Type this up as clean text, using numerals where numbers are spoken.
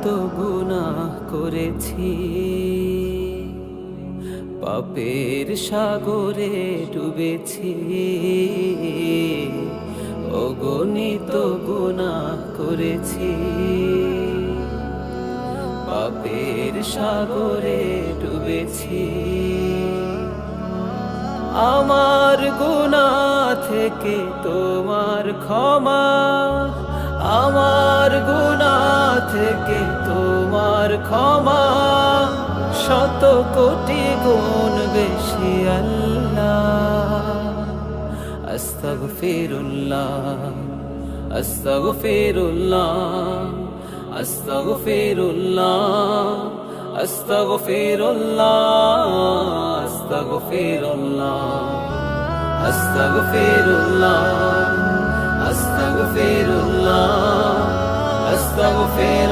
কত গুনাহ করেছি, পাপের সাগরে ডুবেছি, অগণিত গুনাহ করেছি, পাপের সাগরে ডুবেছি। আমার গুনাহ থেকে তোমার ক্ষমা, আমার গুনাহ থেকে তোমার ক্ষমা, শত কোটি গুণ বেশি আল্লাহ। আস্তাগফিরুল্লাহ, আস্তাগফিরুল্লাহ, আস্তাগফিরুল্লাহ, আস্তাগফিরুল্লাহ, আস্তাগফিরুল্লাহ, আস্তাগফিরুল্লাহ, আস্তাগফিরুল্লাহ, আস্তাগফিরুল্লাহ।